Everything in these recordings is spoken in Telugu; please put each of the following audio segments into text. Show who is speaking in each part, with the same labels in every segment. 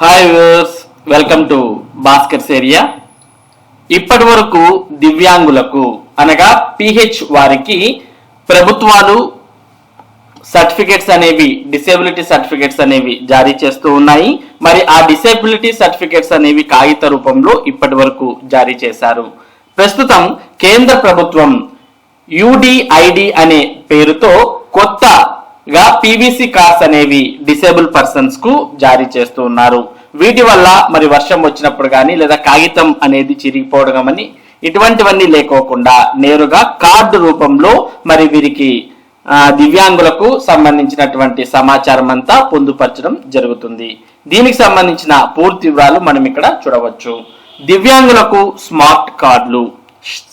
Speaker 1: Hi viewers, welcome to Bhaskar's area. ఇప్పటి వరకు దివ్యాంగులకు అనగా పిహెచ్ వారికి ప్రభుత్వాలు సర్టిఫికెట్స్ అనేవి డిసేబిలిటీ సర్టిఫికెట్స్ అనేవి జారీ చేస్తూ ఉన్నాయి. మరి ఆ డిసేబిలిటీ సర్టిఫికెట్స్ అనేవి కాగిత రూపంలో ఇప్పటి వరకు జారీ చేశారు. ప్రస్తుతం కేంద్ర ప్రభుత్వం యుడిఐడి అనే పేరుతో కొత్తగా పీవీసీ కార్డ్స్ అనేవి డిసేబుల్ పర్సన్స్ కు జారీ చేస్తూ ఉన్నారు. వీటి వల్ల మరి వర్షం వచ్చినప్పుడు కానీ లేదా కాగితం అనేది చిరిగిపోవడం అని ఇటువంటివన్నీ లేకోకుండా నేరుగా కార్డు రూపంలో మరి వీరికి దివ్యాంగులకు సంబంధించినటువంటి సమాచారం అంతా పొందుపరచడం జరుగుతుంది. దీనికి సంబంధించిన పూర్తి వివరాలు మనం ఇక్కడ చూడవచ్చు. దివ్యాంగులకు స్మార్ట్ కార్డులు,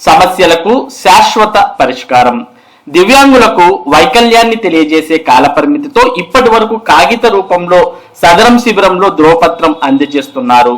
Speaker 1: సమస్యలకు శాశ్వత పరిష్కారం. దివ్యాంగులకు వైకల్యాన్ని తెలియజేసే కాలపరిమితితో ఇప్పటి వరకు కాగిత రూపంలో సదరం శిబిరంలో ధ్రువపత్రం అందజేస్తున్నారు.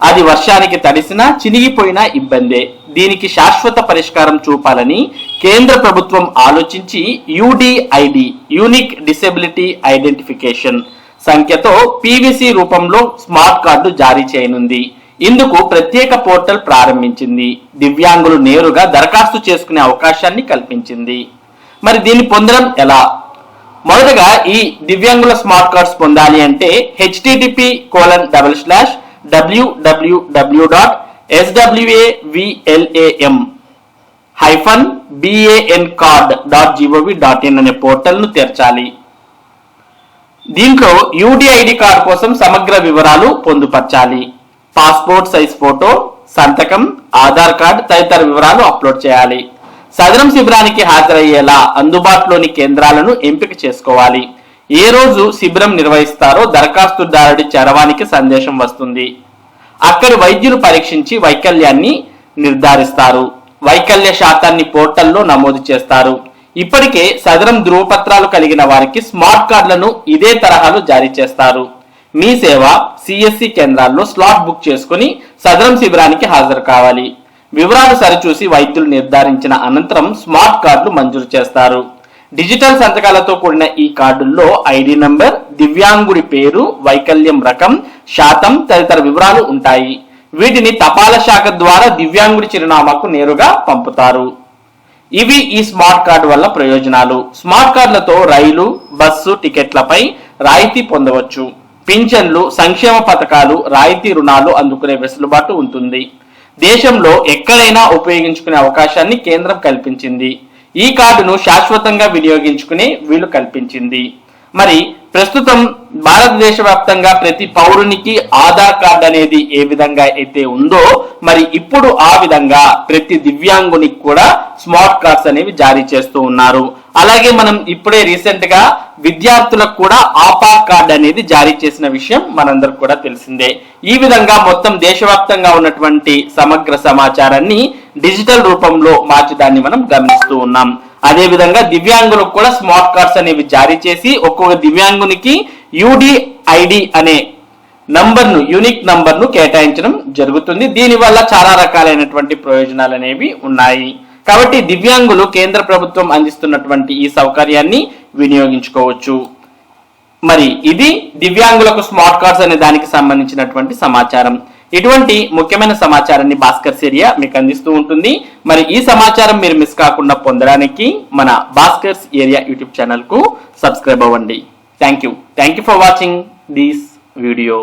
Speaker 1: అది వర్షానికి తడిసినా చినిగిపోయినా ఇబ్బందే. దీనికి శాశ్వత పరిష్కారం చూపాలని కేంద్ర ప్రభుత్వం ఆలోచించి యుడిఐడి యూనిక్ డిసేబిలిటీ ఐడెంటిఫికేషన్ సంఖ్యతో పీవీసీ రూపంలో స్మార్ట్ కార్డు జారీ చేయనుంది. ఇందుకు ప్రత్యేక పోర్టల్ ప్రారంభించింది. దివ్యాంగులు నేరుగా దరఖాస్తు చేసుకునే అవకాశాన్ని కల్పించింది. మరి దీన్ని పొందడం ఎలా? మొదటగా ఈ దివ్యాంగుల స్మార్ట్ కార్డ్స్ పొందాలి అంటే http://www.swam-bancard.gov.in అనే పోర్టల్ ను తెరచాలి. దీంట్లో యుడిఐడి కార్డు కోసం సమగ్ర వివరాలు పొందుపరచాలి. పాస్పోర్ట్ సైజ్ ఫోటో, సంతకం, ఆధార్ కార్డు తదితర వివరాలు అప్లోడ్ చేయాలి. సదరం శిబిరానికి హాజరయ్యేలా అందుబాటులోని కేంద్రాలను ఎంపిక చేసుకోవాలి. ఏ రోజు శిబిరం నిర్వహిస్తారో దరఖాస్తుదారుడి చరవానికి సందేశం వస్తుంది. అక్కడి వైద్యులు పరీక్షించి వైకల్యాన్ని నిర్ధారిస్తారు. వైకల్య శాతాన్ని పోర్టల్లో నమోదు చేస్తారు. ఇప్పటికే సదరం ధృవపత్రాలు కలిగిన వారికి స్మార్ట్ కార్డులను ఇదే తరహాలో జారీ చేస్తారు. మీ సేవ సిఎస్సి కేంద్రాల్లో స్లాట్ బుక్ చేసుకుని సదరం శిబిరానికి హాజరు కావాలి. వివరాలు సరిచూసి వైద్యులు నిర్ధారించిన అనంతరం స్మార్ట్ కార్డులు మంజూరు చేస్తారు. డిజిటల్ సంతకాలతో కూడిన ఈ కార్డుల్లో ఐడి నంబర్, దివ్యాంగుడి పేరు, వైకల్యం రకం, శాతం తదితర వివరాలు ఉంటాయి. వీటిని తపాలా శాఖ ద్వారా దివ్యాంగుడి చిరునామాకు నేరుగా పంపుతారు. ఇవి ఈ స్మార్ట్ కార్డు వల్ల ప్రయోజనాలు. స్మార్ట్ కార్డులతో రైలు, బస్సు టికెట్లపై రాయితీ పొందవచ్చు. పింఛన్లు, సంక్షేమ పథకాలు, రాయితీ రుణాలు అందుకునే వెసులుబాటు ఉంటుంది. దేశంలో ఎక్కడైనా ఉపయోగించుకునే అవకాశాన్ని కేంద్రం కల్పించింది. ఈ కార్డును శాశ్వతంగా వినియోగించుకునే వీలు కల్పించింది. మరి ప్రస్తుతం భారతదేశ వ్యాప్తంగా ప్రతి పౌరునికి ఆధార్ కార్డు అనేది ఏ విధంగా అయితే ఉందో మరి ఇప్పుడు ఆ విధంగా ప్రతి దివ్యాంగునికి కూడా స్మార్ట్ కార్డ్స్ అనేవి జారీ చేస్తూ ఉన్నారు. అలాగే మనం ఇప్పుడే రీసెంట్ గా విద్యార్థులకు కూడా ఆపార్ కార్డు అనేది జారీ చేసిన విషయం మనందరికి కూడా తెలిసిందే. ఈ విధంగా మొత్తం దేశవ్యాప్తంగా ఉన్నటువంటి సమగ్ర సమాచారాన్ని డిజిటల్ రూపంలో మార్చడాన్ని మనం గమనిస్తూ ఉన్నాం. అదే విధంగా దివ్యాంగులకు కూడా స్మార్ట్ కార్డ్స్ అనేవి జారీ చేసి ఒక్కొక్క దివ్యాంగునికి యుడిఐడి అనే నంబర్ను, యూనిక్ నంబర్ను కేటాయించడం జరుగుతుంది. దీనివల్ల చాలా రకాలైనటువంటి ప్రయోజనాలు అనేవి ఉన్నాయి. కాబట్టి దివ్యాంగులు కేంద్ర ప్రభుత్వం అందిస్తున్నటువంటి ఈ సౌకర్యాన్ని వినియోగించుకోవచ్చు. మరి ఇది దివ్యాంగులకు స్మార్ట్ కార్డ్స్ అనే దానికి సంబంధించినటువంటి సమాచారం. ఇటువంటి ముఖ్యమైన సమాచారాన్ని భాస్కర్స్ ఏరియా మీకు అందిస్తూ ఉంటుంది. మరి ఈ సమాచారం మీరు మిస్ కాకుండా పొందడానికి మన భాస్కర్స్ ఏరియా యూట్యూబ్ ఛానల్ కు సబ్స్క్రైబ్ అవ్వండి. Thank you for watching this video.